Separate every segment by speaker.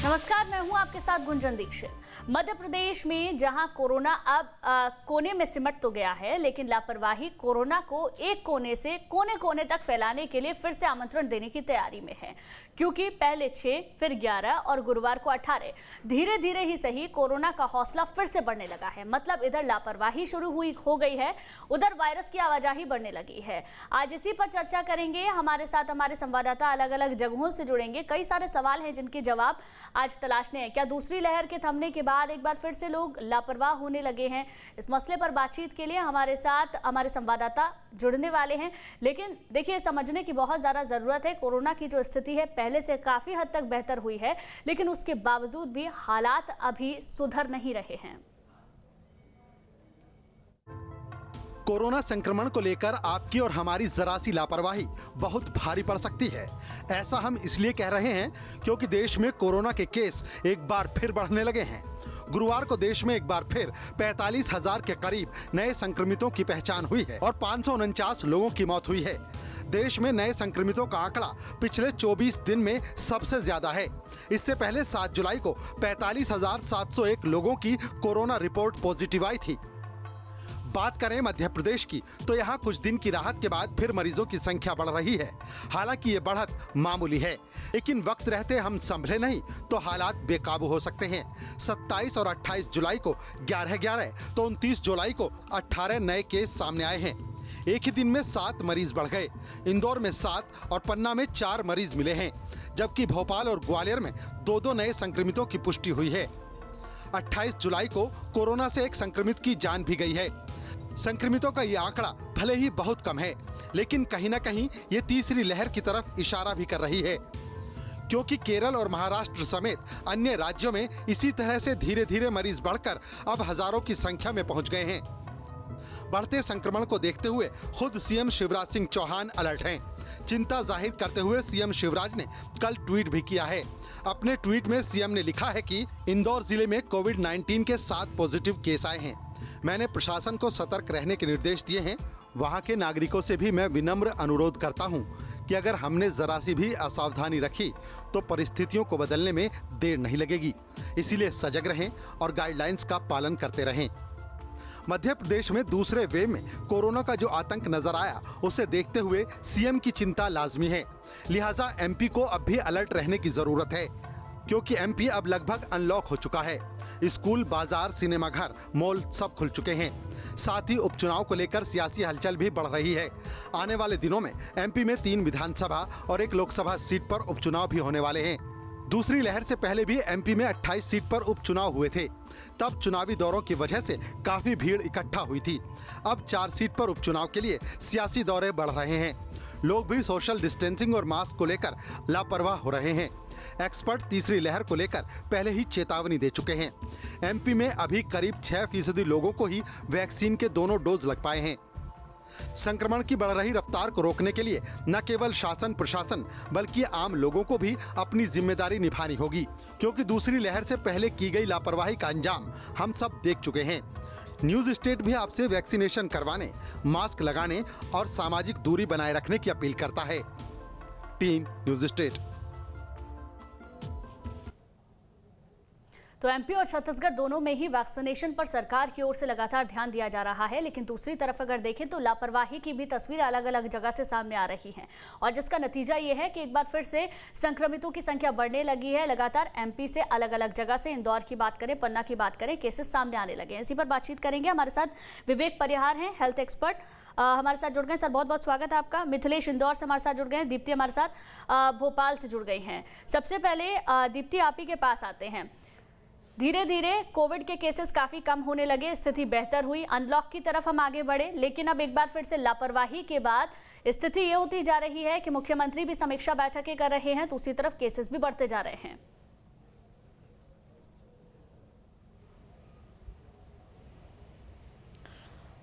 Speaker 1: नमस्कार, मैं हूं आपके साथ गुंजन दीक्षित। मध्य प्रदेश में जहां कोरोना अब कोने में सिमट तो गया है, लेकिन लापरवाही कोरोना को एक कोने से कोने कोने तक फैलाने के लिए फिर से आमंत्रण देने की तैयारी में है। क्योंकि पहले 6, फिर 11 और गुरुवार को 18 धीरे धीरे ही सही कोरोना का हौसला फिर से बढ़ने लगा है। मतलब इधर लापरवाही शुरू हो गई है, उधर वायरस की आवाजाही बढ़ने लगी है। आज इसी पर चर्चा करेंगे। हमारे साथ हमारे संवाददाता अलग अलग जगहों से जुड़ेंगे। कई सारे सवाल हैं जिनके जवाब आज तलाशने हैं। क्या दूसरी लहर के थमने के बाद एक बार फिर से लोग लापरवाह होने लगे हैं? इस मसले पर बातचीत के लिए हमारे साथ हमारे संवाददाता जुड़ने वाले हैं। लेकिन देखिए, समझने की बहुत ज़्यादा ज़रूरत है। कोरोना की जो स्थिति है पहले से काफ़ी हद तक बेहतर हुई है, लेकिन उसके बावजूद भी हालात अभी सुधर नहीं रहे हैं।
Speaker 2: कोरोना संक्रमण को लेकर आपकी और हमारी जरा सी लापरवाही बहुत भारी पड़ सकती है। ऐसा हम इसलिए कह रहे हैं क्योंकि देश में कोरोना के केस एक बार फिर बढ़ने लगे हैं। गुरुवार को देश में एक बार फिर 45,000 के करीब नए संक्रमितों की पहचान हुई है और 549 लोगों की मौत हुई है। देश में नए संक्रमितों का आंकड़ा पिछले 24 दिन में सबसे ज्यादा है। इससे पहले 7 जुलाई को 45,701 लोगों की कोरोना रिपोर्ट पॉजिटिव आई थी। बात करें मध्य प्रदेश की, तो यहाँ कुछ दिन की राहत के बाद फिर मरीजों की संख्या बढ़ रही है। हालांकि ये बढ़त मामूली है, लेकिन वक्त रहते हम संभले नहीं तो हालात बेकाबू हो सकते हैं। 27 और 28 जुलाई को 11 तो 29 जुलाई को 18 नए केस सामने आए हैं। एक ही दिन में 7 मरीज बढ़ गए। इंदौर में 7 और पन्ना में 4 मरीज मिले हैं, जबकि भोपाल और ग्वालियर में 2-2 नए संक्रमितों की पुष्टि हुई है। 28 जुलाई को कोरोना से एक संक्रमित की जान भी गई है। संक्रमितों का ये आंकड़ा भले ही बहुत कम है, लेकिन कहीं न कहीं ये तीसरी लहर की तरफ इशारा भी कर रही है, क्योंकि केरल और महाराष्ट्र समेत अन्य राज्यों में इसी तरह से धीरे धीरे मरीज बढ़कर अब हजारों की संख्या में पहुंच गए हैं। बढ़ते संक्रमण को देखते हुए खुद सीएम शिवराज सिंह चौहान अलर्ट हैं। चिंता जाहिर करते हुए सीएम शिवराज ने कल ट्वीट भी किया है। अपने ट्वीट में सीएम ने लिखा है कि इंदौर जिले में कोविड-19 के 7 पॉजिटिव केस आए हैं। मैंने प्रशासन को सतर्क रहने के निर्देश दिए हैं। वहां के नागरिकों से भी मैं विनम्र अनुरोध करता हूं कि अगर हमने जरा सी भी असावधानी रखी तो परिस्थितियों को बदलने में देर नहीं लगेगी। इसीलिए सजग रहें और गाइडलाइंस का पालन करते रहें। मध्य प्रदेश में दूसरे वेव में कोरोना का जो आतंक नजर आया, उसे देखते हुए सीएम की चिंता लाजमी है। लिहाजा एमपी को अब भी अलर्ट रहने की जरूरत है, क्योंकि एमपी अब लगभग अनलॉक हो चुका है। स्कूल, बाजार, सिनेमाघर, मॉल सब खुल चुके हैं। साथ ही उपचुनाव को लेकर सियासी हलचल भी बढ़ रही है। आने वाले दिनों में एमपी में 3 विधानसभा और 1 लोकसभा सीट पर उपचुनाव भी होने वाले हैं। दूसरी लहर से पहले भी एमपी में 28 सीट पर उपचुनाव हुए थे। तब चुनावी दौरों की वजह से काफी भीड़ इकट्ठा हुई थी। अब 4 सीट पर उपचुनाव के लिए सियासी दौरे बढ़ रहे हैं। लोग भी सोशल डिस्टेंसिंग और मास्क को लेकर लापरवाह हो रहे हैं। एक्सपर्ट तीसरी लहर को लेकर पहले ही चेतावनी दे चुके हैं। एमपी में अभी करीब 6% लोगों को ही वैक्सीन के दोनों डोज लग पाए हैं। संक्रमण की बढ़ रही रफ्तार को रोकने के लिए न केवल शासन प्रशासन बल्कि आम लोगों को भी अपनी जिम्मेदारी निभानी होगी, क्योंकि दूसरी लहर से पहले की गई लापरवाही का अंजाम हम सब देख चुके हैं। न्यूज स्टेट भी आपसे वैक्सीनेशन करवाने, मास्क लगाने और सामाजिक दूरी बनाए रखने की अपील करता है। Team news state.
Speaker 1: तो एमपी और छत्तीसगढ़ दोनों में ही वैक्सीनेशन पर सरकार की ओर से लगातार ध्यान दिया जा रहा है, लेकिन दूसरी तरफ अगर देखें तो लापरवाही की भी तस्वीर अलग अलग जगह से सामने आ रही हैं, और जिसका नतीजा ये है कि एक बार फिर से संक्रमितों की संख्या बढ़ने लगी है। लगातार एमपी से अलग अलग जगह से, इंदौर की बात करें, पन्ना की बात करें, केसेस सामने आने लगे हैं। इसी पर बातचीत करेंगे। हमारे साथ विवेक परिहार हैं, हेल्थ एक्सपर्ट, हमारे साथ जुड़ गए। सर, बहुत बहुत स्वागत है आपका। मिथिलेश इंदौर से हमारे साथ जुड़ गए हैं। दीप्ति हमारे साथ भोपाल से जुड़ गई हैं। सबसे पहले दीप्ति, आप ही के पास आते हैं। धीरे धीरे कोविड के केसेस काफ़ी कम होने लगे, स्थिति बेहतर हुई, अनलॉक की तरफ हम आगे बढ़े, लेकिन अब एक बार फिर से लापरवाही के बाद स्थिति ये होती जा रही है कि मुख्यमंत्री भी समीक्षा बैठकें कर रहे हैं, दूसरी तरफ केसेस भी बढ़ते जा रहे हैं।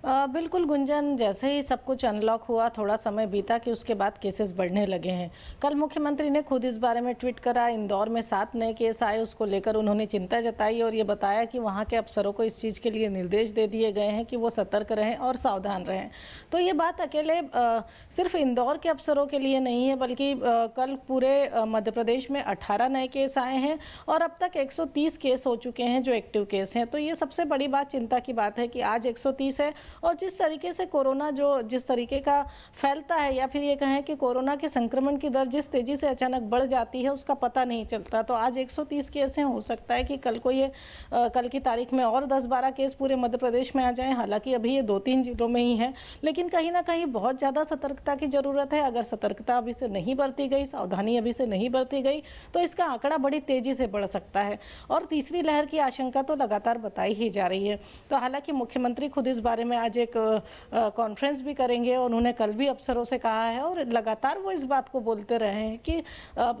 Speaker 3: बिल्कुल गुंजन, जैसे ही सब कुछ अनलॉक हुआ, थोड़ा समय बीता कि उसके बाद केसेस बढ़ने लगे हैं। कल मुख्यमंत्री ने खुद इस बारे में ट्वीट करा। इंदौर में 7 नए केस आए, उसको लेकर उन्होंने चिंता जताई और ये बताया कि वहाँ के अफसरों को इस चीज़ के लिए निर्देश दे दिए गए हैं कि वो सतर्क रहें और सावधान रहें। तो ये बात अकेले सिर्फ इंदौर के अफसरों के लिए नहीं है, बल्कि कल पूरे मध्य प्रदेश में 18 नए केस आए हैं और अब तक 130 केस हो चुके हैं जो एक्टिव केस हैं। तो ये सबसे बड़ी बात, चिंता की बात है कि आज 130 है और जिस तरीके से कोरोना जिस तरीके का फैलता है, या फिर ये कहें कि कोरोना के संक्रमण की दर जिस तेजी से अचानक बढ़ जाती है उसका पता नहीं चलता। तो आज 130 केस हैं, हो सकता है कि कल को ये कल की तारीख में और 10-12 केस पूरे मध्य प्रदेश में आ जाएं। हालांकि अभी ये 2-3 जिलों में ही है, लेकिन कहीं ना कहीं बहुत ज़्यादा सतर्कता की ज़रूरत है। अगर सतर्कता अभी से नहीं बरती गई, सावधानी अभी से नहीं बरती गई, तो इसका आंकड़ा बड़ी तेजी से बढ़ सकता है और तीसरी लहर की आशंका तो लगातार बताई ही जा रही है। तो हालांकि मुख्यमंत्री खुद इस बारे में आज एक कॉन्फ्रेंस भी करेंगे और उन्होंने कल भी अफसरों से कहा है और लगातार वो इस बात को बोलते रहे हैं कि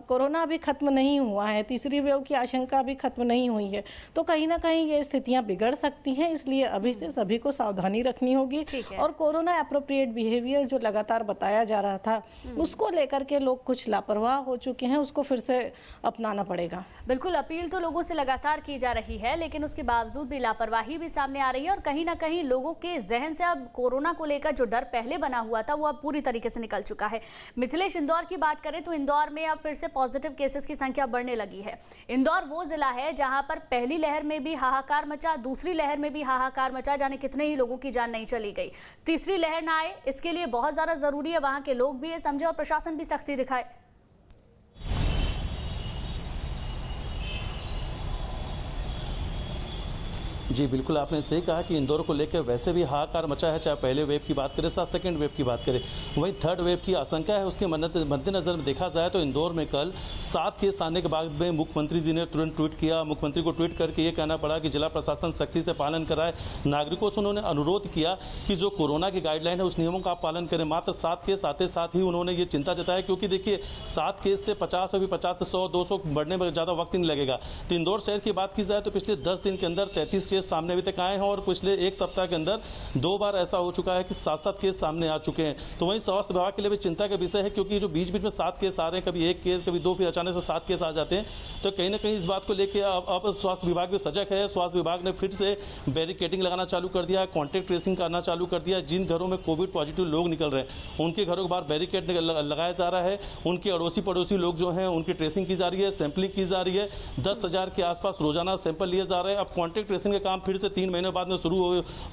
Speaker 3: कोरोना अभी खत्म नहीं हुआ है, तीसरी वेव की आशंका अभी खत्म नहीं हुई है। तो कहीं ना कहीं ये स्थितियां बिगड़ सकती हैं, इसलिए अभी से सभी को सावधानी रखनी होगी और कोरोना एप्रोप्रिएट बिहेवियर जो लगातार बताया जा रहा था उसको लेकर के लोग कुछ लापरवाह हो चुके हैं, उसको फिर से अपनाना पड़ेगा।
Speaker 1: बिल्कुल, अपील तो लोगों से लगातार की जा रही है, लेकिन उसके बावजूद भी लापरवाही भी सामने आ रही है और कहीं ना कहीं लोगों के जहन से अब कोरोना को लेकर जो डर पहले बना हुआ था वो अब पूरी तरीके से निकल चुका है। मिथिलेश, इंदौर की बात करें तो इंदौर में अब फिर से पॉजिटिव केसेस की संख्या बढ़ने लगी है। इंदौर वो जिला है जहां पर पहली लहर में भी हाहाकार मचा, दूसरी लहर में भी हाहाकार मचा, जाने कितने ही लोगों की जान नहीं चली गई। तीसरी लहर ना आए इसके लिए बहुत ज्यादा जरूरी है वहां के लोग भी ये समझे और प्रशासन भी सख्ती दिखाए।
Speaker 4: जी बिल्कुल, आपने सही कहा कि इंदौर को लेकर वैसे भी हाहाकार मचा है, चाहे पहले वेव की बात करें, साथ सेकंड वेव की बात करें, वहीं थर्ड वेव की आशंका है। उसके मद्देनजर में देखा जाए तो इंदौर में कल 7 केस आने के बाद में मुख्यमंत्री जी ने तुरंत ट्वीट किया। मुख्यमंत्री को ट्वीट करके ये कहना पड़ा कि जिला प्रशासन सख्ती से पालन कराए। नागरिकों से उन्होंने अनुरोध किया कि जो कोरोना की गाइडलाइन है उस नियमों का आप पालन करें। मात्र 7 केस आते साथ ही उन्होंने ये चिंता जताया, क्योंकि देखिए 7 केस से 50 अभी 50 से 100-200 बढ़ने में ज़्यादा वक्त नहीं लगेगा। तो इंदौर शहर की बात की जाए तो पिछले 10 दिन के अंदर 33 केस सामने अभी तक आए हैं और पिछले एक सप्ताह के अंदर 2 बार ऐसा हो चुका है कि 7-7 केस सामने आ चुके हैं। तो वहीं स्वास्थ्य विभाग के लिए भी चिंता का विषय है, क्योंकि जो बीच बीच में 7 केस आ रहे हैं, कभी 1 केस कभी 2, फिर अचानक से 7 केस आ जाते हैं। तो कहीं ना कहीं इस बात को लेकर अब स्वास्थ्य विभाग भी सजग है। स्वास्थ्य विभाग ने फिर से बैरिकेडिंग लगाना चालू कर दिया है, कॉन्टैक्ट ट्रेसिंग करना चालू कर दिया है। जिन घरों में कोविड पॉजिटिव लोग निकल रहे हैं उनके घरों के बाहर बैरिकेड लगाया जा रहा है। उनके अड़ोसी पड़ोसी लोग जो हैं उनकी ट्रेसिंग की जा रही है, सैंपलिंग की जा रही है। 10,000 के आसपास रोजाना सैंपल लिए जा रहे हैं। अब कॉन्टैक्ट ट्रेसिंग का काम फिर से 3 महीने बाद में शुरू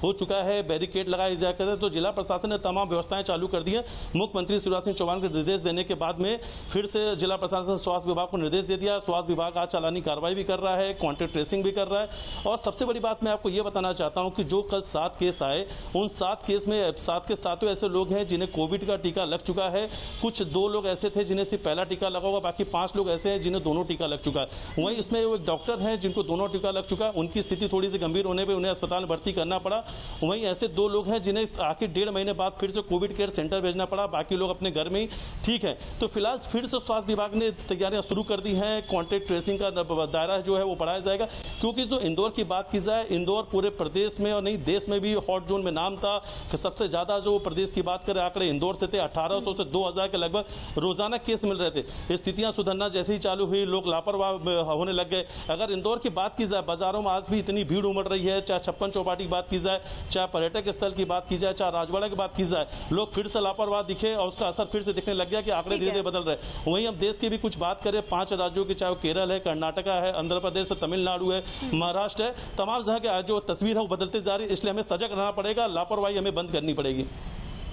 Speaker 4: हो चुका है। बैरिकेड लगाए जाकर तो जिला प्रशासन ने तमाम व्यवस्थाएं चालू कर दी है। मुख्यमंत्री शिवराज सिंह चौहान के निर्देश देने के बाद में फिर से जिला प्रशासन स्वास्थ्य विभाग को निर्देश दे दिया। स्वास्थ्य विभाग आज चालानी कार्रवाई भी कर रहा है, कॉन्टैक्ट ट्रेसिंग भी कर रहा है। और सबसे बड़ी बात मैं आपको यह बताना चाहता हूं कि जो कल 7 केस आए, उन 7 केस में 7 के 7 ऐसे लोग हैं जिन्हें कोविड का टीका लग चुका है। कुछ 2 लोग ऐसे थे जिन्हें सिर्फ पहला टीका लगा होगा, बाकी 5 लोग ऐसे हैं जिन्हें दोनों टीका लग चुका है। वहीं इसमें एक डॉक्टर हैं जिनको दोनों टीका लग चुका है, उनकी स्थिति थोड़ी सी गंभीर होने पर उन्हें अस्पताल में भर्ती करना पड़ा। वहीं ऐसे 2 लोग हैं जिन्हें आखिर 1.5 महीने बाद फिर से कोविड केयर सेंटर भेजना पड़ा, बाकी लोग अपने घर में ही ठीक है। तो फिलहाल फिर से स्वास्थ्य विभाग ने तैयारियां शुरू कर दी हैं। कॉन्टैक्ट ट्रेसिंग का दायरा जो है वो बढ़ाया जाएगा, क्योंकि जो इंदौर की बात की जाए, इंदौर पूरे प्रदेश में और नहीं देश में भी हॉट जोन में नाम था कि सबसे ज्यादा जो प्रदेश की बात करें आंकड़े इंदौर से थे। 1800 से 2000 के लगभग रोजाना केस मिल रहे थे। स्थितियां सुधरना जैसे ही चालू हुई, लोग लापरवाह होने लग गए। अगर इंदौर की बात की जाए, बाजारों में आज भी इतनी भीड़ उमड़ रही है, चाहे 56 चौपाटी की बात की जाए, चाहे पर्यटक स्थल की बात की जाए, चाहे राजवाड़ा की बात की जाए, लोग फिर से लापरवाह दिखे और उसका असर फिर से दिखने लग गया कि आंकड़े धीरे धीरे बदल रहे। वहीं हम देश की भी कुछ बात करें, 5 राज्यों की, चाहे केरल है, कर्नाटका है, आंध्र प्रदेश है, तमिलनाडु है, महाराष्ट्र है, तमाम जगह के जो तस्वीर है वो बदलते जा रही है। इसलिए हमें सजग रहना पड़ेगा, लापरवाही हमें बंद करनी पड़ेगी।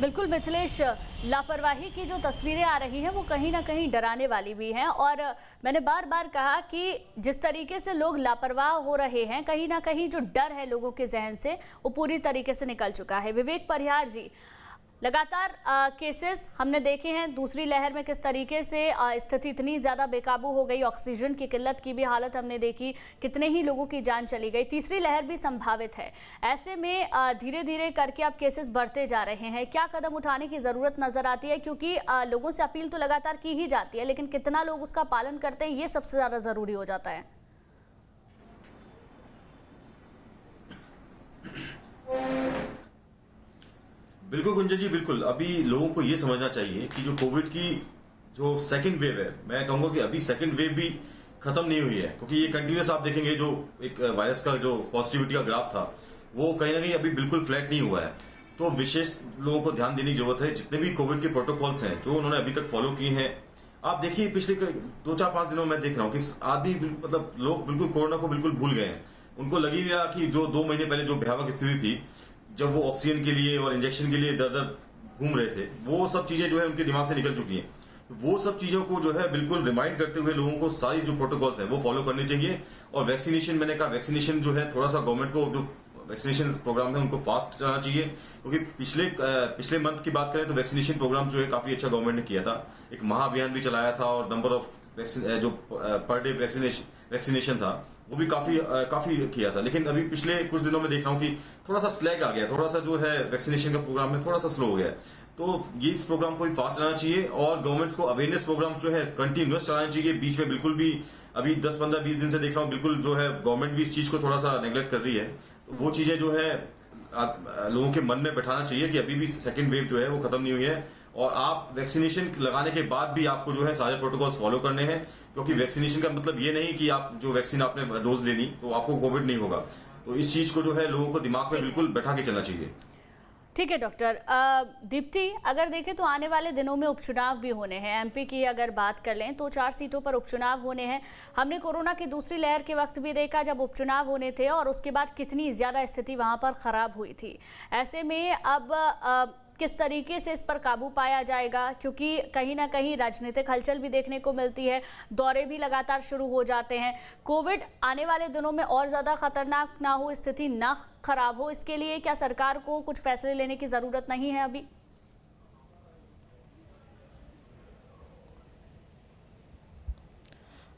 Speaker 1: बिल्कुल मिथिलेश, लापरवाही की जो तस्वीरें आ रही हैं वो कहीं ना कहीं डराने वाली भी हैं और मैंने बार बार कहा कि जिस तरीके से लोग लापरवाह हो रहे हैं, कहीं ना कहीं जो डर है लोगों के जहन से वो पूरी तरीके से निकल चुका है। विवेक परिहार जी, लगातार केसेस हमने देखे हैं, दूसरी लहर में किस तरीके से स्थिति इतनी ज़्यादा बेकाबू हो गई, ऑक्सीजन की किल्लत की भी हालत हमने देखी, कितने ही लोगों की जान चली गई। तीसरी लहर भी संभावित है। ऐसे में धीरे धीरे करके अब केसेस बढ़ते जा रहे हैं, क्या कदम उठाने की ज़रूरत नज़र आती है? क्योंकि लोगों से अपील तो लगातार की ही जाती है, लेकिन कितना लोग उसका पालन करते हैं ये सबसे ज़्यादा ज़रूरी हो जाता है।
Speaker 5: बिल्कुल गुंजन जी, बिल्कुल। अभी लोगों को ये समझना चाहिए कि जो कोविड की जो सेकंड वेव है, मैं कहूंगा कि अभी सेकंड वेव भी खत्म नहीं हुई है, क्योंकि ये कंटिन्यूस आप देखेंगे जो एक वायरस का जो पॉजिटिविटी का ग्राफ था वो कहीं ना कहीं अभी बिल्कुल फ्लैट नहीं हुआ है। तो विशेष लोगों को ध्यान देने की जरूरत है। जितने भी कोविड के प्रोटोकॉल्स हैं जो उन्होंने अभी तक फॉलो किए हैं, आप देखिए पिछले 2-4-5 दिनों में मैं देख रहा हूँ कि आदमी मतलब लोग बिल्कुल कोरोना को बिल्कुल भूल गए हैं। उनको लग ही नहीं रहा कि जो 2 महीने पहले जो भयावह स्थिति थी, जब वो ऑक्सीजन के लिए और इंजेक्शन के लिए दर दर घूम रहे थे, वो सब चीजें जो है उनके दिमाग से निकल चुकी हैं। वो सब चीजों को जो है बिल्कुल रिमाइंड करते हुए लोगों को सारी जो प्रोटोकॉल्स हैं वो फॉलो करने चाहिए। और वैक्सीनेशन, मैंने कहा वैक्सीनेशन जो है थोड़ा सा गवर्नमेंट को जो वैक्सीनेशन प्रोग्राम है उनको फास्ट चलाना चाहिए, क्योंकि पिछले मंथ की बात करें तो वैक्सीनेशन प्रोग्राम जो है काफी अच्छा गवर्नमेंट ने किया था। एक महाअभियान भी चलाया था और नंबर ऑफ जो पर डे वैक्सीनेशन था वो भी काफी किया था। लेकिन अभी पिछले कुछ दिनों में देख रहा हूँ कि थोड़ा सा स्लैग आ गया, थोड़ा सा जो है वैक्सीनेशन का प्रोग्राम में थोड़ा सा स्लो हो गया। तो ये इस प्रोग्राम को भी फास्ट चलाना चाहिए और गवर्नमेंट को अवेयरनेस प्रोग्राम जो है कंटिन्यूअस चलाना चाहिए। बीच में बिल्कुल भी अभी 10-15-20 दिन से देख रहा हूँ बिल्कुल जो है गवर्नमेंट भी इस चीज को थोड़ा सा नेग्लेक्ट कर रही है। तो वो चीजें जो है लोगों के मन में बैठाना चाहिए कि अभी भी सेकेंड वेव जो है वो खत्म नहीं हुई है और आप वैक्सीनेशन लगाने के बाद भी आपको जो है सारे प्रोटोकॉल्स फॉलो करने हैं, क्योंकि वैक्सीनेशन का मतलब ये नहीं कि आप जो वैक्सीन आपने डोज ले ली तो आपको कोविड नहीं होगा। तो इस चीज को जो है लोगों को दिमाग में बिल्कुल बैठा के चलना चाहिए।
Speaker 1: ठीक है डॉक्टर। दीप्ति, अगर देखें तो आने वाले दिनों में उपचुनाव भी होने हैं। एमपी की अगर बात कर लें तो 4 सीटों पर उपचुनाव होने हैं। हमने कोरोना की दूसरी लहर के वक्त भी देखा जब उपचुनाव होने थे और उसके बाद कितनी ज़्यादा स्थिति वहां पर खराब हुई थी। ऐसे में अब किस तरीके से इस पर काबू पाया जाएगा, क्योंकि कहीं ना कहीं राजनीतिक हलचल भी देखने को मिलती है, दौरे भी लगातार शुरू हो जाते हैं। कोविड आने वाले दिनों में और ज़्यादा खतरनाक ना हो, स्थिति ना खराब हो, इसके लिए क्या सरकार को कुछ फैसले लेने की ज़रूरत नहीं है अभी?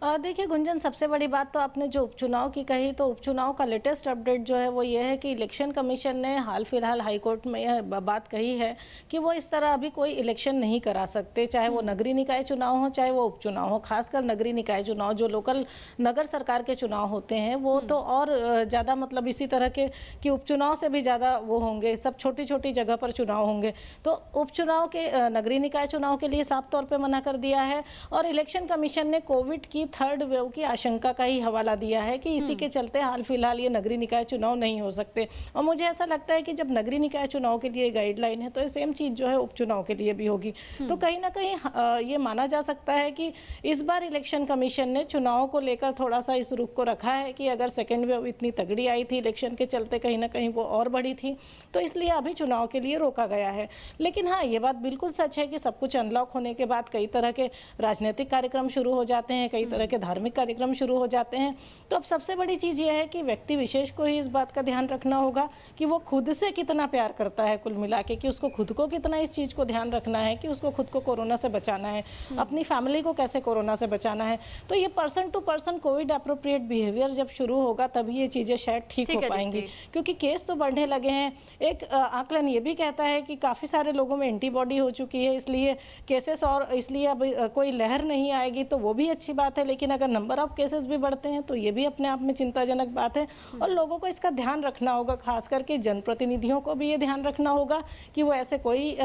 Speaker 3: देखिए गुंजन, सबसे बड़ी बात तो आपने जो उपचुनाव की कही, तो उपचुनाव का लेटेस्ट अपडेट जो है वो ये है कि इलेक्शन कमीशन ने हाल फिलहाल हाईकोर्ट में यह बात कही है कि वो इस तरह अभी कोई इलेक्शन नहीं करा सकते, चाहे वो नगरीय निकाय चुनाव हो चाहे वो उपचुनाव हो। खासकर नगरीय निकाय चुनाव, जो लोकल नगर सरकार के चुनाव होते हैं वो तो और ज़्यादा मतलब इसी तरह के कि उपचुनाव से भी ज़्यादा वो होंगे, सब छोटी छोटी जगह पर चुनाव होंगे। तो उपचुनाव के नगरीय निकाय चुनाव के लिए साफ तौर पर मना कर दिया है और इलेक्शन कमीशन ने कोविड की 3rd वेव की आशंका का ही हवाला दिया है कि इसी के चलते हाल फिलहाल ये नगरीय निकाय चुनाव नहीं हो सकते। और मुझे ऐसा लगता है कि जब नगरीय निकाय चुनाव के लिए गाइडलाइन है तो ये सेम चीज जो है उपचुनाव के लिए भी होगी। तो कहीं ना कहीं ये माना जा सकता है कि इस बार इलेक्शन कमीशन ने चुनाव को लेकर थोड़ा सा इस रुख को रखा है कि अगर सेकेंड वेव इतनी तगड़ी आई थी इलेक्शन के चलते, कहीं ना कहीं वो और बढ़ी थी, तो इसलिए अभी चुनाव के लिए रोका गया है। लेकिन हाँ, ये बात बिल्कुल सच है कि सब कुछ अनलॉक होने के बाद कई तरह के राजनीतिक कार्यक्रम शुरू हो जाते हैं, कई तरह के धार्मिक कार्यक्रम शुरू हो जाते हैं। तो अब सबसे बड़ी चीज़ ये है कि व्यक्ति विशेष को ही इस बात का ध्यान रखना होगा कि वो खुद से कितना प्यार करता है, कुल मिला के, कि उसको खुद को कितना इस चीज़ को ध्यान रखना है कि उसको खुद को कोरोना से बचाना है, अपनी फैमिली को कैसे कोरोना से बचाना है। तो ये person to person COVID appropriate behaviour जब शुरू होगा तभी ये चीज़ें शायद ठीक हो पाएंगी, क्योंकि केस तो बढ़ने लगे हैं। एक आकलन ये भी कहता है कि काफ़ी सारे लोगों में एंटीबॉडी हो चुकी है, इसलिए केसेस और इसलिए अब कोई लहर नहीं आएगी, तो वो भी अच्छी बात है। लेकिन अगर नंबर ऑफ केसेस भी बढ़ते हैं तो ये भी अपने आप में चिंताजनक बात है और लोगों को इसका ध्यान रखना होगा। खास करके जनप्रतिनिधियों को भी ये ध्यान रखना होगा कि वो ऐसे कोई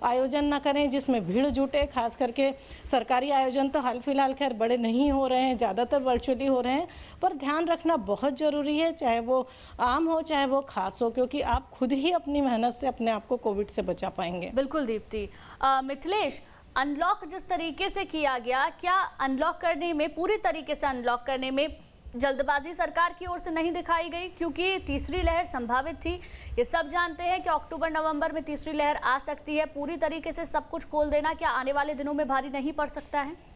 Speaker 3: आयोजन ना करें जिसमें भीड़ जुटे। खास करके सरकारी आयोजन तो हाल फिलहाल खैर बड़े नहीं हो रहे हैं, ज़्यादातर वर्चुअली हो रहे हैं, पर ध्यान रखना बहुत ज़रूरी है, चाहे वो आम हो चाहे वो खास हो, क्योंकि आप खुद ही अपनी मेहनत से अपने आप को कोविड से बचा पाएंगे।
Speaker 1: बिल्कुल दीप्ति। मिथिलेश, अनलॉक जिस तरीके से किया गया, क्या अनलॉक करने में, पूरी तरीके से अनलॉक करने में जल्दबाजी सरकार की ओर से नहीं दिखाई गई? क्योंकि तीसरी लहर संभावित थी, ये सब जानते हैं कि अक्टूबर नवंबर में तीसरी लहर आ सकती है। पूरी तरीके से सब कुछ खोल देना क्या आने वाले दिनों में भारी नहीं पड़ सकता है?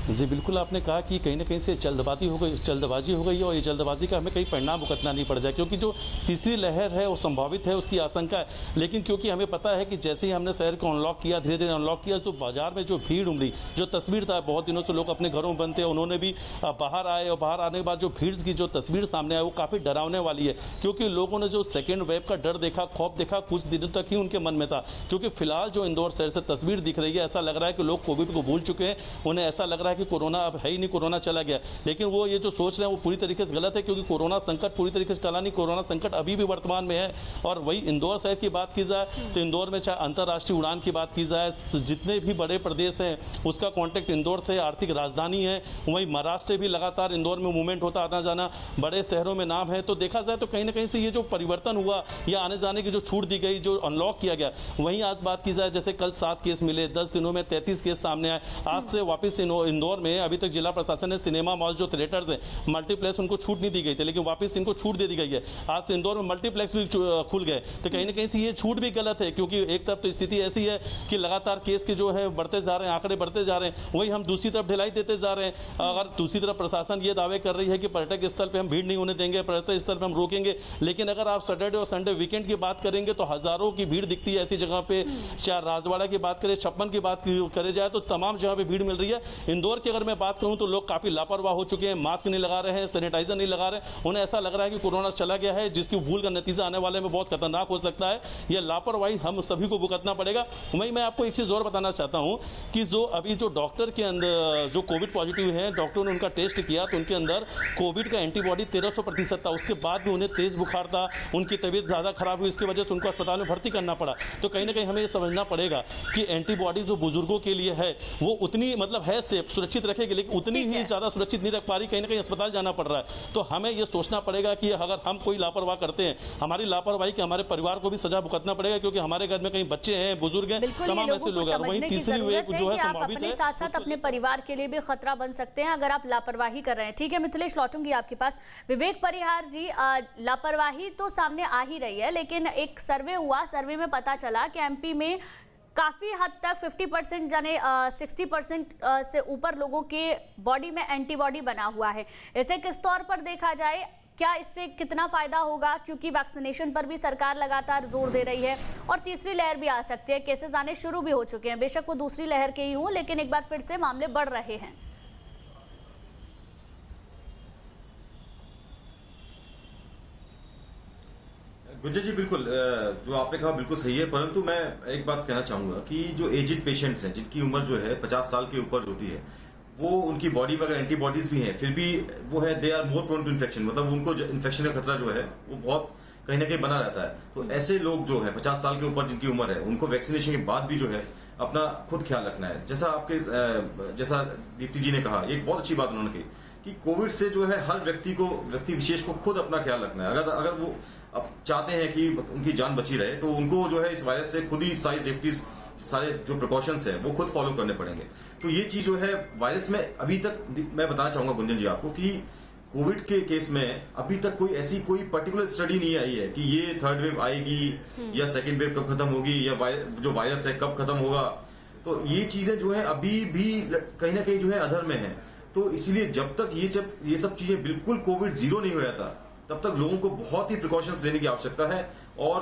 Speaker 4: जी बिल्कुल, आपने कहा कि कहीं ना कहीं से जल्दबाजी हो गई और ये जल्दबाजी का हमें कहीं परिणाम भुगतना नहीं पड़ जाए, क्योंकि जो तीसरी लहर है वो संभावित है, उसकी आशंका है। लेकिन क्योंकि हमें पता है कि जैसे ही हमने शहर को अनलॉक किया, धीरे धीरे अनलॉक किया, तो बाजार में जो भीड़ उमड़ी, जो तस्वीर था, बहुत दिनों से लोग अपने घरों में बंद थे, उन्होंने भी बाहर आए और बाहर आने के बाद जो भीड़ की जो तस्वीर सामने आई वो काफ़ी डरावने वाली है, क्योंकि लोगों ने जो सेकेंड वेव का डर देखा, खौफ देखा, कुछ दिनों तक ही उनके मन में था। क्योंकि फिलहाल जो इंदौर शहर से तस्वीर दिख रही है, ऐसा लग रहा है कि लोग कोविड को भूल चुके हैं। उन्हें ऐसा लग रहा है है कि कोरोना अब है ही नहीं, कोरोना चला गया, लेकिन वो ये जो सोच रहे हैं वो पूरी तरीके से गलत है, क्योंकि कोरोना संकट पूरी तरीके से टला नहीं, कोरोना संकट अभी भी वर्तमान में है। और वही इंदौर शहर की बात की जाए तो इंदौर में चाहे अंतर्राष्ट्रीय उड़ान की बात की जाए, जितने भी बड़े प्रदेश हैं उसका कॉन्टेक्ट इंदौर से, आर्थिक राजधानी है, वहीं महाराष्ट्र से भी लगातार इंदौर में मूवमेंट होता, आना जाना, बड़े शहरों में नाम है। तो देखा जाए तो कहीं ना कहीं से ये जो परिवर्तन हुआ या आने जाने की जो छूट दी गई, जो अनलॉक किया गया, वहीं आज बात की जाए जैसे कल 7 केस मिले, 10 दिनों में 33 केस सामने आए। आज से वापस इंदौर में अभी तक जिला प्रशासन ने सिनेमा मॉल जो थिएटर्स है, मल्टीप्लेक्स, उनको छूट नहीं दी गई थी, लेकिन वापस इनको छूट दे दी गई है। आज से इंदौर में मल्टीप्लेक्स भी खुल गए। तो कहीं ना कहीं से ये छूट भी गलत है, क्योंकि एक तरफ तो स्थिति ऐसी है कि लगातार केस के जो है बढ़ते जा रहे हैं, आंकड़े बढ़ते जा रहे हैं, वही हम दूसरी तरफ ढिलाई देते जा रहे हैं। अगर दूसरी तरफ प्रशासन ये दावे कर रही है कि पर्यटक स्थल पे हम भीड़ नहीं होने देंगे, पर्यटक स्थल पे हम रोकेंगे, लेकिन अगर आप सैटरडे और संडे वीकेंड की बात करेंगे तो हजारों की भीड़ दिखती है ऐसी जगह पे। चाहे राजवाड़ा की बात करें, छप्पन की बात करे जाए तो तमाम जगह पे भीड़ मिल रही है। इंदौर की अगर मैं बात करूं तो लोग काफी लापरवाह हो चुके हैं, मास्क नहीं लगा रहे हैं, सैनिटाइजर नहीं लगा रहे हैं, उन्हें ऐसा लग रहा है कि कोरोना चला गया है, जिसकी भूल का नतीजा आने वाले में बहुत खतरनाक हो सकता है। यह लापरवाही हम सभी को भुगतना पड़ेगा। वहीं मैं आपको एक चीज और बताना चाहता हूं कि जो अभी जो डॉक्टर के अंदर जो कोविड पॉजिटिव है, डॉक्टर ने उनका टेस्ट किया तो उनके अंदर कोविड का एंटीबॉडी 1300% था, उसके बाद भी उन्हें तेज बुखार था, उनकी तबीयत ज्यादा खराब हुई, इसकी वजह से उनको अस्पताल में भर्ती करना पड़ा। तो कहीं ना कहीं हमें ये समझना पड़ेगा कि एंटीबॉडी जो बुजुर्गों के लिए है वो उतनी मतलब है सेफ, सुरक्षित रखेगी, लेकिन उतनी ही ज्यादा सुरक्षित नहीं रख पा रही, कहीं ना कहीं अस्पताल जाना पड़ रहा है। तो हमें ये सोचना पड़ेगा कि अगर हम कोई लापरवाह करते हैं, हमारी लापरवाही के हमारे परिवार को भी सजा भुगतना पड़ेगा, क्योंकि हमारे घर में कहीं बच्चे हैं, बुजुर्ग हैं, तमाम ऐसे लोग हैं। वहीं तीसरी वेव जो है संभावित है,
Speaker 1: साथ साथ अपने परिवार के लिए भी खतरा बन सकते हैं अगर आप लापरवाही कर रहे हैं। ठीक है मिथिलेश, लौटूंगी आपके पास। विवेक परिहार जी, लापरवाही तो सामने आ ही रही है, लेकिन एक सर्वे हुआ, सर्वे में पता चला कि एमपी में काफी हद तक 50% यानी 60% से ऊपर लोगों के बॉडी में एंटीबॉडी बना हुआ है। इसे किस तौर पर देखा जाए, क्या इससे कितना फायदा होगा, क्योंकि वैक्सीनेशन पर भी सरकार लगातार जोर दे रही है और तीसरी लहर भी आ सकती है, केसेस आने शुरू भी हो चुके हैं, बेशक वो दूसरी लहर के ही हों, लेकिन एक बार फिर से मामले बढ़ रहे हैं।
Speaker 5: गुंजन जी, बिल्कुल जो आपने कहा बिल्कुल सही है, परंतु मैं एक बात कहना चाहूंगा कि जो एजिड पेशेंट्स हैं, जिनकी उम्र जो है 50 साल के ऊपर होती है, वो उनकी बॉडी में अगर एंटीबॉडीज भी हैं, फिर भी वो है they are more prone to infection, मतलब उनको इन्फेक्शन का खतरा जो है वो बहुत कहीं ना कहीं बना रहता है। तो ऐसे लोग जो है 50 साल के ऊपर जिनकी उम्र है, उनको वैक्सीनेशन के बाद भी जो है अपना खुद ख्याल रखना है। जैसा दीप्ति जी ने कहा, एक बहुत अच्छी बात उन्होंने कही कि कोविड से जो है हर व्यक्ति विशेष को खुद अपना ख्याल रखना है। अगर वो अब चाहते हैं कि उनकी जान बची रहे, तो उनको जो है इस वायरस से खुद ही सारी सेफ्टीज, सारे जो प्रिकॉशंस हैं वो खुद फॉलो करने पड़ेंगे। तो ये चीज जो है वायरस में अभी तक, मैं बताना चाहूंगा गुंजन जी आपको कि कोविड के केस में अभी तक कोई पर्टिकुलर स्टडी नहीं आई है कि ये थर्ड वेव आएगी या सेकेंड वेव कब खत्म होगी या जो वायरस है कब खत्म होगा। तो ये चीजें जो है अभी भी कहीं ना कहीं जो है अधर में है। तो इसलिए जब तक ये सब चीजें बिल्कुल कोविड जीरो नहीं हुआ था, तब तक लोगों को बहुत ही प्रिकॉशंस लेने की आवश्यकता है और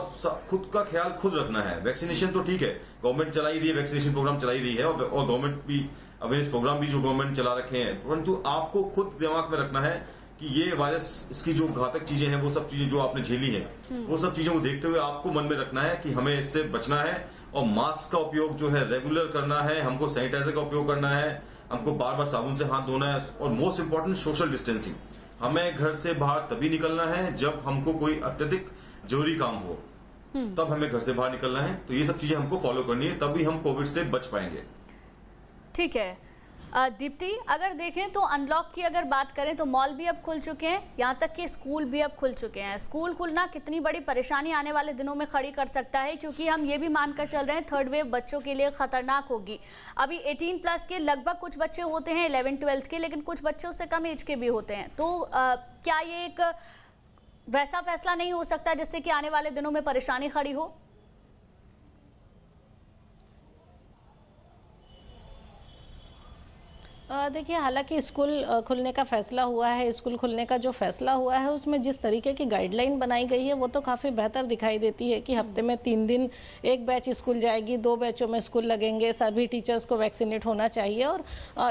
Speaker 5: खुद का ख्याल खुद रखना है। वैक्सीनेशन तो ठीक है, गवर्नमेंट चला ही रही है, वैक्सीनेशन प्रोग्राम चला ही रही है और गवर्नमेंट भी अवेयरनेस प्रोग्राम भी जो गवर्नमेंट चला रखे हैं, परंतु आपको खुद दिमाग में रखना है कि ये वायरस, इसकी जो घातक चीजें हैं, वो सब चीजें जो आपने झेली हैं, वो सब चीजों को देखते हुए आपको मन में रखना है कि हमें इससे बचना है और मास्क का उपयोग जो है रेगुलर करना है, हमको सैनिटाइजर का उपयोग करना है, हमको बार बार साबुन से हाथ धोना है और मोस्ट इंपॉर्टेंट सोशल डिस्टेंसिंग। हमें घर से बाहर तभी निकलना है जब हमको कोई अत्यधिक जरूरी काम हो, तब हमें घर से बाहर निकलना है। तो ये सब चीजें हमको फॉलो करनी है, तभी हम कोविड से बच पाएंगे।
Speaker 1: ठीक है दीप्ति, अगर देखें तो अनलॉक की अगर बात करें तो मॉल भी अब खुल चुके हैं, यहाँ तक कि स्कूल भी अब खुल चुके हैं। स्कूल खुलना कितनी बड़ी परेशानी आने वाले दिनों में खड़ी कर सकता है, क्योंकि हम ये भी मानकर चल रहे हैं थर्ड वेव बच्चों के लिए खतरनाक होगी। अभी 18+ के लगभग कुछ बच्चे होते हैं 11-12 के, लेकिन कुछ बच्चे उससे कम एज के भी होते हैं। तो क्या ये एक वैसा फैसला नहीं हो सकता जिससे कि आने वाले दिनों में परेशानी खड़ी हो?
Speaker 3: देखिए, हालांकि स्कूल खुलने का फैसला हुआ है, स्कूल खुलने का जो फैसला हुआ है उसमें जिस तरीके की गाइडलाइन बनाई गई है वो तो काफ़ी बेहतर दिखाई देती है कि हफ्ते में 3 दिन एक बैच स्कूल जाएगी, 2 बैचों में स्कूल लगेंगे, सभी टीचर्स को वैक्सीनेट होना चाहिए। और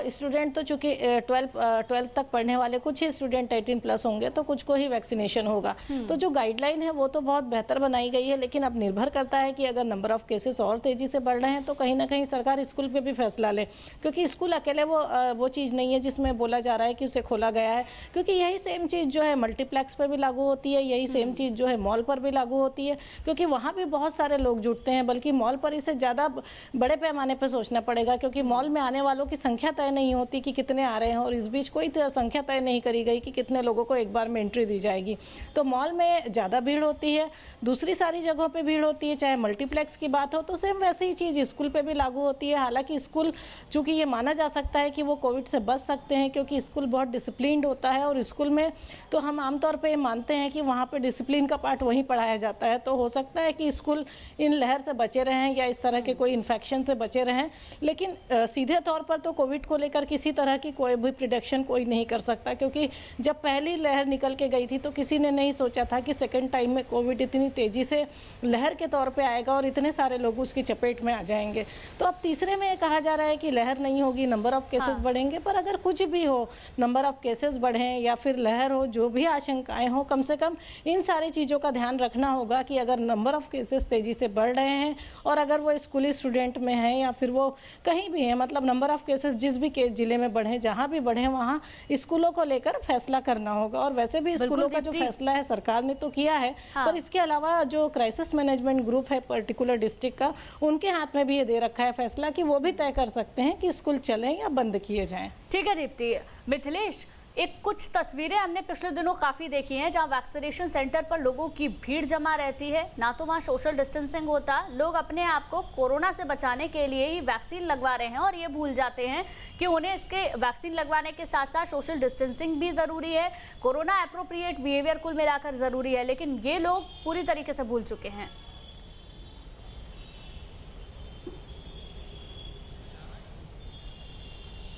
Speaker 3: स्टूडेंट तो चूँकि 12th तक पढ़ने वाले कुछ ही स्टूडेंट 18+ होंगे, तो कुछ को ही वैक्सीनेशन होगा। तो जो गाइडलाइन है वो तो बहुत बेहतर बनाई गई है, लेकिन अब निर्भर करता है कि अगर नंबर ऑफ केसेस और तेज़ी से बढ़ रहे हैं तो कहीं ना कहीं सरकार स्कूल पर भी फैसला ले, क्योंकि स्कूल अकेले वो वो चीज़ नहीं है जिसमें बोला जा रहा है कि उसे खोला गया है, क्योंकि यही सेम चीज़ जो है मल्टीप्लेक्स पे भी लागू होती है, यही सेम चीज़ जो है मॉल पर भी लागू होती है, क्योंकि वहाँ भी बहुत सारे लोग जुटते हैं। बल्कि मॉल पर इसे ज़्यादा बड़े पैमाने पर सोचना पड़ेगा, क्योंकि मॉल में आने वालों की संख्या तय नहीं होती कि कितने आ रहे हैं, और इस बीच कोई संख्या तय नहीं करी गई कि कितने लोगों को एक बार में एंट्री दी जाएगी। तो मॉल में ज़्यादा भीड़ होती है, दूसरी सारी जगहों पे भीड़ होती है। चाहे मल्टीप्लेक्स की बात हो तो सेम वैसी ही चीज़ स्कूल पे भी लागू होती है। हालांकि स्कूल, चूँकि ये माना जा सकता है कि वो कोविड से बच सकते हैं, क्योंकि स्कूल बहुत डिसिप्लिन्ड होता है, और स्कूल में तो हम आमतौर पर मानते हैं कि वहाँ पर डिसिप्लिन का पार्ट वहीं पढ़ाया जाता है। तो हो सकता है कि स्कूल इन लहर से बचे रहें या इस तरह के कोई इन्फेक्शन से बचे रहें, लेकिन सीधे तौर पर तो कोविड को लेकर किसी तरह की कोई भी प्रिडिक्शन कोई नहीं कर सकता, क्योंकि जब पहली लहर निकल के गई थी तो किसी ने नहीं सोचा था कि सेकेंड टाइम में कोविड इतनी तेज़ी से लहर के तौर पे आएगा और इतने सारे लोग उसकी चपेट में आ जाएंगे। तो अब तीसरे में कहा जा रहा है कि लहर नहीं होगी, नंबर ऑफ केसेस बढ़ेंगे। पर अगर कुछ भी हो, नंबर ऑफ केसेस बढ़ें या फिर लहर हो, जो भी आशंकाएं हो, कम से कम इन सारी चीज़ों का ध्यान रखना होगा कि अगर नंबर ऑफ केसेस तेज़ी से बढ़ रहे हैं और अगर वो स्कूली स्टूडेंट में हैं या फिर वो कहीं भी हैं, मतलब नंबर ऑफ केसेस जिस भी ज़िले में बढ़ें, जहाँ भी बढ़ें, वहाँ स्कूलों को लेकर फैसला करना होगा। और वैसे भी स्कूलों का जो फैसला है सरकार ने तो किया है, पर इसके अलावा जो क्राइसिस मैनेजमेंट ग्रुप है पर्टिकुलर डिस्ट्रिक्ट का, उनके हाथ में भी ये दे रखा है फैसला कि वो भी तय कर सकते हैं कि स्कूल चलें या बंद किए जाएं।
Speaker 1: ठीक है दीप्ति। मिथिलेश, एक कुछ तस्वीरें हमने पिछले दिनों काफ़ी देखी हैं जहां वैक्सीनेशन सेंटर पर लोगों की भीड़ जमा रहती है, ना तो वहां सोशल डिस्टेंसिंग होता, लोग अपने आप को कोरोना से बचाने के लिए ही वैक्सीन लगवा रहे हैं और ये भूल जाते हैं कि उन्हें इसके वैक्सीन लगवाने के साथ साथ सोशल डिस्टेंसिंग भी ज़रूरी है, कोरोना एप्रोप्रिएट बिहेवियर कुल मिलाकर ज़रूरी है, लेकिन ये लोग पूरी तरीके से भूल चुके हैं।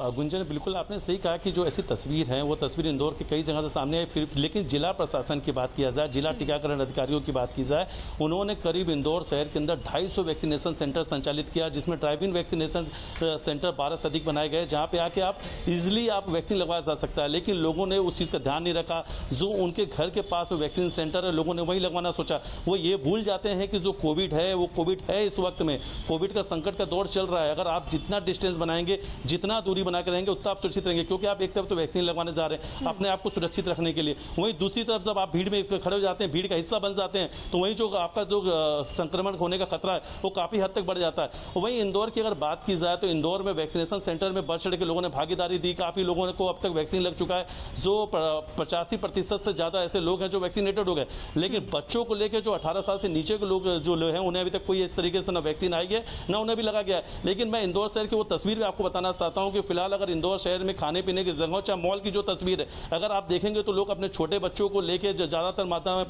Speaker 4: गुंजन, बिल्कुल आपने सही कहा कि जो ऐसी तस्वीर है वो तस्वीर इंदौर की कई जगह से सामने आई। फिर लेकिन जिला प्रशासन की बात किया जाए, जिला टीकाकरण अधिकारियों की बात की जाए, उन्होंने करीब इंदौर शहर के अंदर 250 वैक्सीनेशन सेंटर संचालित किया, जिसमें ड्राइव इन वैक्सीनेशन सेंटर 12 से अधिक बनाए गए, जहाँ पे आके आप इजिली आप वैक्सीन लगवाया जा सकता है। लेकिन लोगों ने उस चीज़ का ध्यान नहीं रखा। जो उनके घर के पास वैक्सीन सेंटर है, लोगों ने वही लगवाना सोचा। वो ये भूल जाते हैं कि जो कोविड है वो कोविड है। इस वक्त में कोविड का संकट का दौर चल रहा है। अगर आप जितना डिस्टेंस बनाएंगे, जितना दूरी बना के रहेंगे, उतना आप सुरक्षित रहेंगे, क्योंकि आप एक तरफ तो वैक्सीन लगवाने जा रहे हैं अपने आप को सुरक्षित रखने के लिए, वहीं दूसरी तरफ जब आप भीड़ में खड़े हो जाते हैं, भीड़ का हिस्सा बन जाते हैं, तो वहीं जो आपका जो संक्रमण होने का खतरा है वो काफी हद तक बढ़ जाता है। वहीं इंदौर की अगर बात की जाए तो इंदौर में वैक्सीनेशन सेंटर में बढ़ चढ़ के लोगों ने भागीदारी दी, काफी लोगों को अब तक वैक्सीन लग चुका है। जो 85% से ज्यादा ऐसे लोग हैं जो वैक्सीनेटेड हो गए। लेकिन बच्चों को लेकर जो 18 साल से नीचे के लोग जो हैं, उन्हें अभी तक कोई इस तरीके से ना वैक्सीन आई है ना उन्हें भी लगा गया है। लेकिन मैं इंदौर शहर की वो तस्वीर भी आपको बताना चाहता हूं कि फिलहाल अगर इंदौर शहर में खाने पीने की जगह, चाहे मॉल की जो तस्वीर है, अगर आप देखेंगे तो लोग अपने छोटे बच्चों को लेके ज्यादातर मात्रा में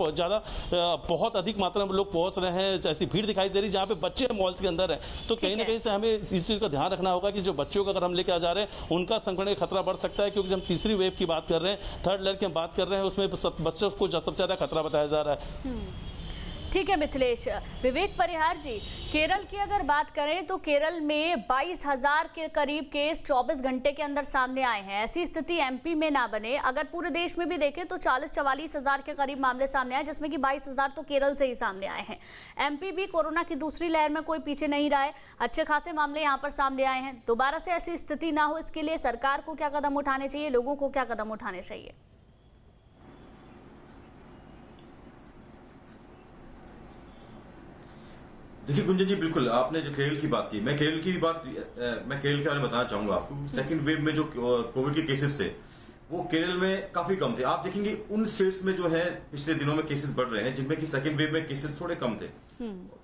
Speaker 4: बहुत अधिक मात्रा में लोग पहुंच रहे हैं। ऐसी भीड़ दिखाई दे रही है जहां पे बच्चे मॉल्स के अंदर हैं। तो कहीं ना कहीं से हमें इस चीज का ध्यान रखना होगा कि जो बच्चों को अगर हम लेके आ जा रहे हैं, उनका संक्रमण का खतरा बढ़ सकता है, क्योंकि हम तीसरी वेव की बात कर रहे हैं, थर्ड लेयर की हम बात कर रहे हैं, उसमें बच्चों को सबसे ज्यादा खतरा बताया जा रहा है।
Speaker 1: ठीक है मिथिलेश। विवेक परिहार जी, केरल की अगर बात करें तो केरल में 22,000 के करीब केस 24 घंटे के अंदर सामने आए हैं। ऐसी स्थिति एमपी में ना बने। अगर पूरे देश में भी देखें तो 40-44 हज़ार के करीब मामले सामने आए, जिसमें कि 22,000 तो केरल से ही सामने आए हैं। एमपी भी कोरोना की दूसरी लहर में कोई पीछे नहीं रहा है, अच्छे खासे मामले यहाँ पर सामने आए हैं। दोबारा से ऐसी स्थिति ना हो, इसके लिए सरकार को क्या कदम उठाने चाहिए, लोगों को क्या कदम उठाने चाहिए?
Speaker 5: देखिए गुंजन जी, बिल्कुल आपने जो केरल की बात की, मैं केरल के बारे में बताना चाहूंगा आपको। सेकंड वेव में जो कोविड के केसेस थे वो केरल में काफी कम थे। आप देखेंगे उन स्टेट्स में जो है पिछले दिनों में केसेस बढ़ रहे हैं जिनमें कि सेकंड वेव में केसेस थोड़े कम थे।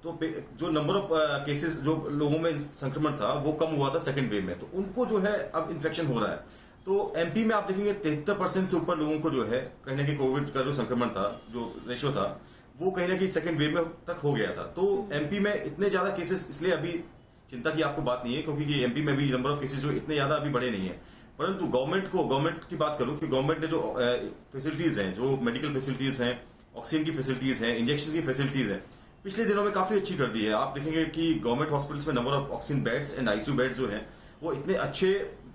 Speaker 5: तो जो नंबर ऑफ केसेस जो लोगों में संक्रमण था वो कम हुआ था सेकंड वेव में, तो उनको जो है अब इन्फेक्शन हो रहा है। तो एमपी में आप देखेंगे 73% से ऊपर लोगों को जो है कहीं ना कहीं कोविड का जो संक्रमण था, जो रेशियो था, वो कहीं ना कहीं सेकंड वेव में तक हो गया था। तो एमपी में इतने ज्यादा केसेस इसलिए अभी चिंता की आपको बात नहीं है, क्योंकि एमपी में भी नंबर ऑफ केसेस जो इतने ज्यादा अभी बढ़े नहीं है। परंतु गवर्नमेंट की बात करूं कि गवर्नमेंट ने जो फैसिलिटीज हैं, जो मेडिकल फैसिलिटीज हैं, ऑक्सीजन की फैसिलिटीज हैं, इंजेक्शन की फैसिलिटीज हैं, पिछले दिनों में काफी अच्छी कर दी है। आप देखेंगे कि गवर्नमेंट हॉस्पिटल्स में number of oxygen beds and ICU beds जो हैं वो इतने अच्छे,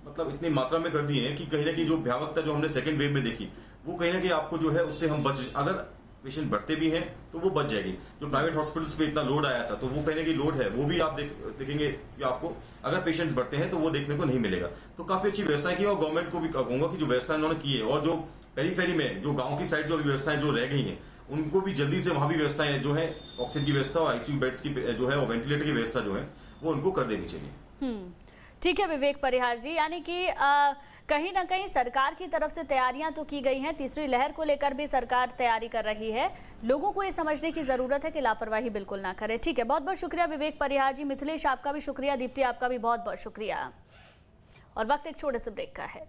Speaker 5: मतलब इतनी मात्रा में कर दिए हैं कि कहीं ना कहीं जो भयावहता जो हमने सेकंड वेव में देखी वो कहीं ना कहीं आपको जो है उससे हम अगर पेशेंट बढ़ते भी हैं तो वो बच जाएगी। जो प्राइवेट हॉस्पिटल्स पे इतना लोड आया था तो वो कहने की लोड है वो भी आप देखेंगे कि आपको अगर पेशेंट्स बढ़ते हैं तो वो देखने को नहीं मिलेगा। तो काफी अच्छी व्यवस्थाएं की और गवर्नमेंट को भी कहूंगा कि जो व्यवस्था उन्होंने की है और जो पेरीफेरी में जो गांव की साइड जो व्यवस्थाएं जो रह गई हैं उनको भी जल्दी से वहां भी व्यवस्थाएं जो है ऑक्सीजन की व्यवस्था और आईसीयू बेड्स की जो है और वेंटिलेटर की व्यवस्था जो है वो उनको कर देनी चाहिए।
Speaker 1: ठीक है विवेक परिहार जी, यानी कि कहीं ना कहीं सरकार की तरफ से तैयारियां तो की गई हैं, तीसरी लहर को लेकर भी सरकार तैयारी कर रही है, लोगों को ये समझने की जरूरत है कि लापरवाही बिल्कुल ना करें। ठीक है, बहुत बहुत शुक्रिया विवेक परिहार जी। मिथिलेश आपका भी शुक्रिया, दीप्ति आपका भी बहुत बहुत शुक्रिया। और वक्त एक छोटे से ब्रेक का है।